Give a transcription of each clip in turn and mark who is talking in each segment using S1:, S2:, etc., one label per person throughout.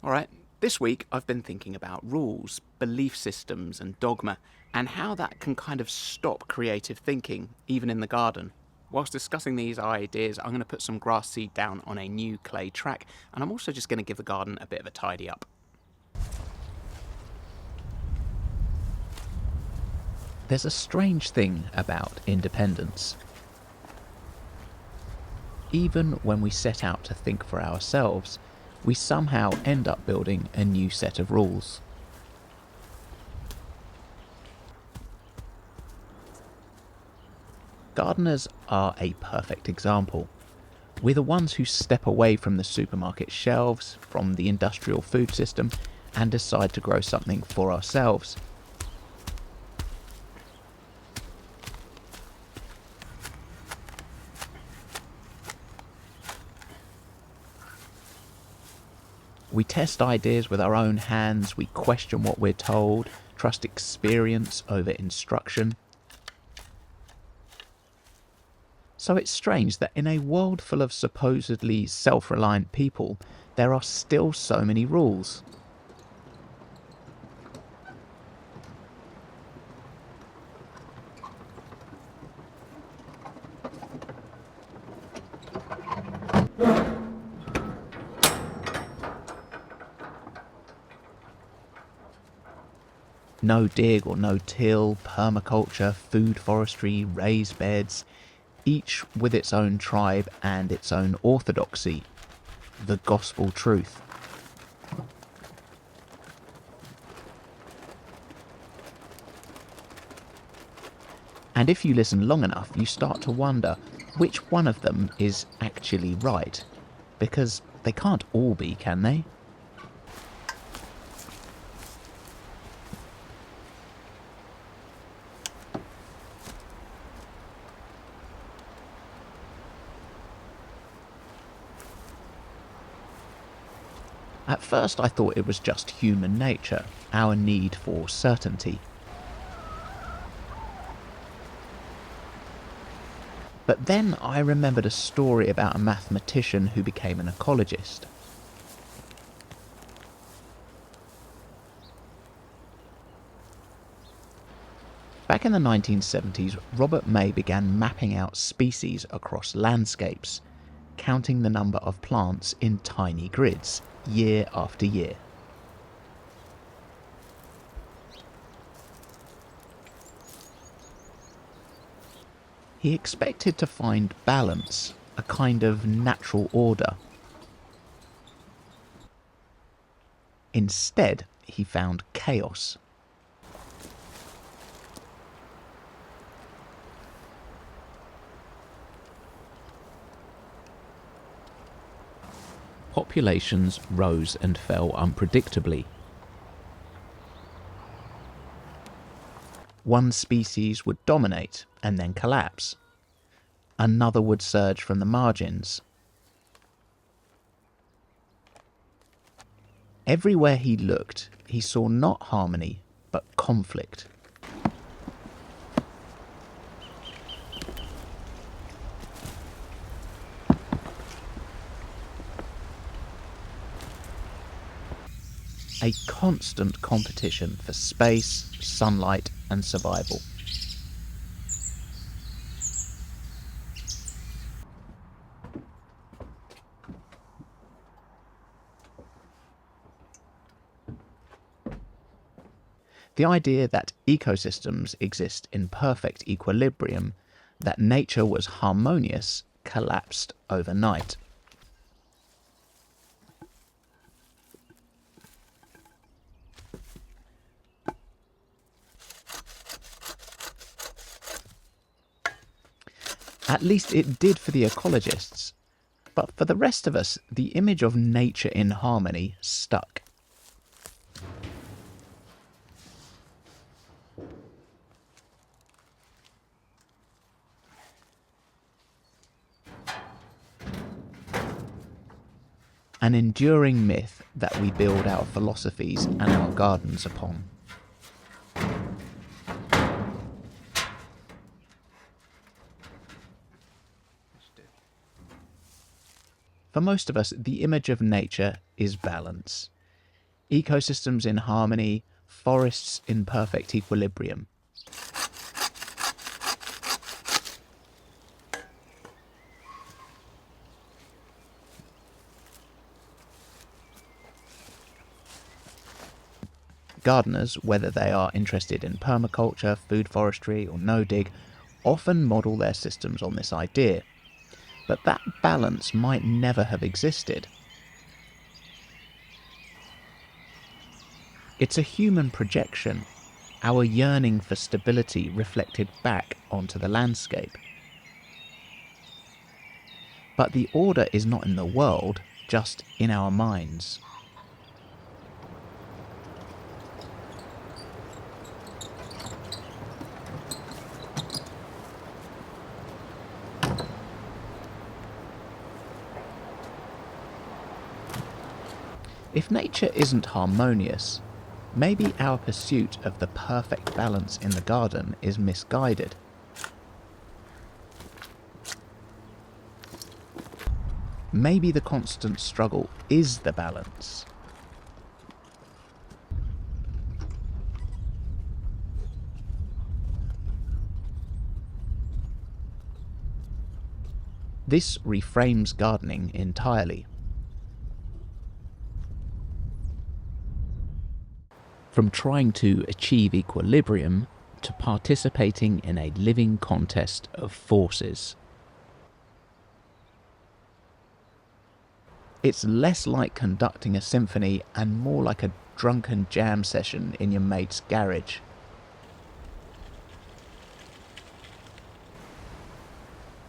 S1: Alright, this week I've been thinking about rules, belief systems, and dogma, and how that can kind of stop creative thinking, even in the garden. Whilst discussing these ideas, I'm going to put some grass seed down on a new clay track, and I'm also just going to give the garden a bit of a tidy up.
S2: There's a strange thing about independence. Even when we set out to think for ourselves, we somehow end up building a new set of rules. Gardeners are a perfect example. We're the ones who step away from the supermarket shelves, from the industrial food system, and decide to grow something for ourselves. We test ideas with our own hands, we question what we're told, trust experience over instruction. So it's strange that in a world full of supposedly self-reliant people, there are still so many rules. No dig or no till, permaculture, food forestry, raised beds, each with its own tribe and its own orthodoxy, the gospel truth. And if you listen long enough, you start to wonder which one of them is actually right, because they can't all be, can they? At first I thought it was just human nature, our need for certainty. But then I remembered a story about a mathematician who became an ecologist. Back in the 1970s, Robert May began mapping out species across landscapes, counting the number of plants in tiny grids, year after year. He expected to find balance, a kind of natural order. Instead, he found chaos. Populations rose and fell unpredictably. One species would dominate and then collapse. Another would surge from the margins. Everywhere he looked, he saw not harmony, but conflict. A constant competition for space, sunlight, and survival. The idea that ecosystems exist in perfect equilibrium, that nature was harmonious, collapsed overnight. At least it did for the ecologists, but for the rest of us, the image of nature in harmony stuck. An enduring myth that we build our philosophies and our gardens upon. For most of us, the image of nature is balance. Ecosystems in harmony, forests in perfect equilibrium. Gardeners, whether they are interested in permaculture, food forestry, or no-dig, often model their systems on this idea. But that balance might never have existed. It's a human projection, our yearning for stability reflected back onto the landscape. But the order is not in the world, just in our minds. If nature isn't harmonious, maybe our pursuit of the perfect balance in the garden is misguided. Maybe the constant struggle is the balance. This reframes gardening entirely. From trying to achieve equilibrium to participating in a living contest of forces. It's less like conducting a symphony and more like a drunken jam session in your mate's garage.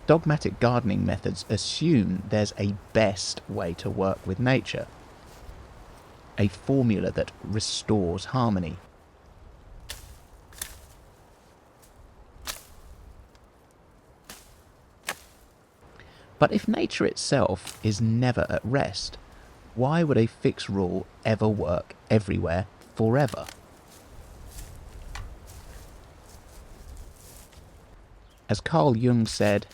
S2: Dogmatic gardening methods assume there's a best way to work with nature, a formula that restores harmony. But if nature itself is never at rest, why would a fixed rule ever work everywhere forever? As Carl Jung said,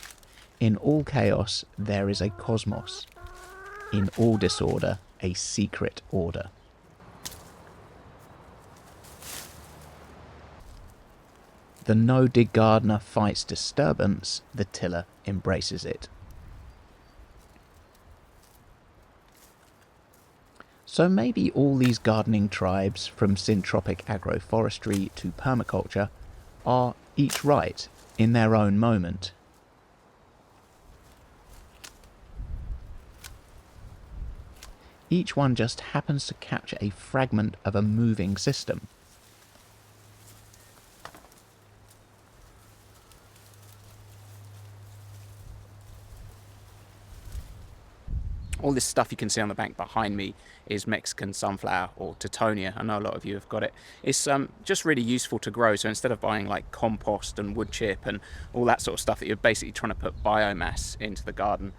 S2: in all chaos there is a cosmos, in all disorder a secret order. The no-dig gardener fights disturbance, the tiller embraces it. So maybe all these gardening tribes, from syntropic agroforestry to permaculture, are each right in their own moment. Each one just happens to capture a fragment of a moving system.
S1: All this stuff you can see on the bank behind me is Mexican sunflower, or Teutonia. I know a lot of you have got it. It's just really useful to grow. So instead of buying like compost and wood chip and all that sort of stuff that you're basically trying to put biomass into the garden,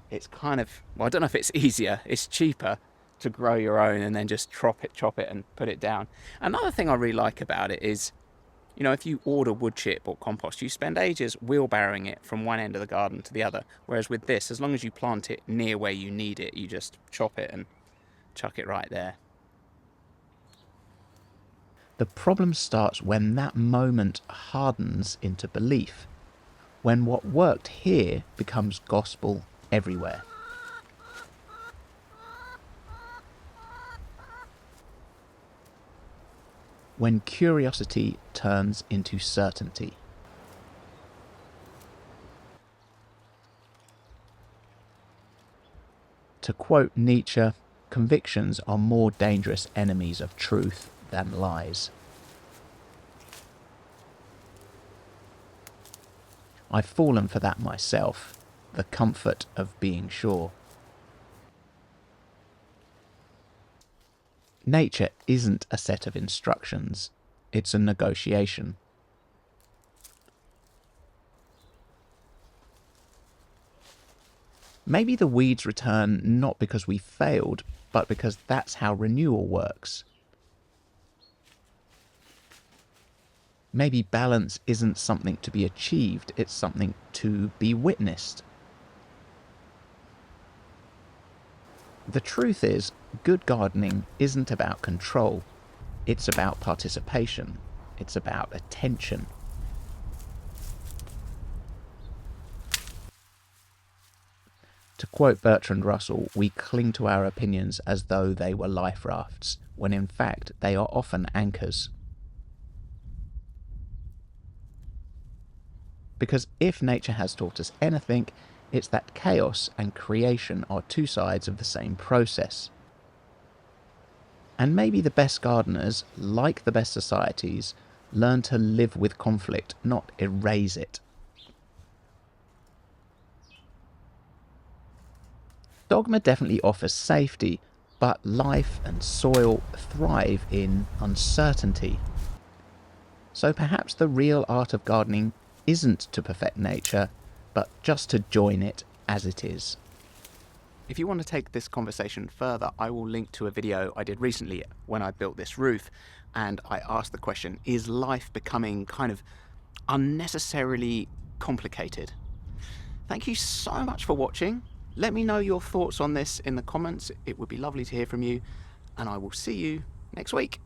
S1: it's kind of, well, I don't know if it's easier, it's cheaper to grow your own and then just chop it and put it down. Another thing I really like about it is, you know, if you order wood chip or compost, you spend ages wheelbarrowing it from one end of the garden to the other. Whereas with this, as long as you plant it near where you need it, you just chop it and chuck it right there.
S2: The problem starts when that moment hardens into belief, when what worked here becomes gospel everywhere. When curiosity turns into certainty. To quote Nietzsche, convictions are more dangerous enemies of truth than lies. I've fallen for that myself, the comfort of being sure. Nature isn't a set of instructions, it's a negotiation. Maybe the weeds return not because we failed, but because that's how renewal works. Maybe balance isn't something to be achieved, it's something to be witnessed. The truth is, good gardening isn't about control. It's about participation. It's about attention. To quote Bertrand Russell, we cling to our opinions as though they were life rafts, when in fact they are often anchors. Because if nature has taught us anything, it's that chaos and creation are two sides of the same process. And maybe the best gardeners, like the best societies, learn to live with conflict, not erase it. Dogma definitely offers safety, but life and soil thrive in uncertainty. So perhaps the real art of gardening isn't to perfect nature, but just to join it as it is.
S1: If you want to take this conversation further, I will link to a video I did recently when I built this roof, and I asked the question, is life becoming kind of unnecessarily complicated? Thank you so much for watching. Let me know your thoughts on this in the comments. It would be lovely to hear from you, and I will see you next week.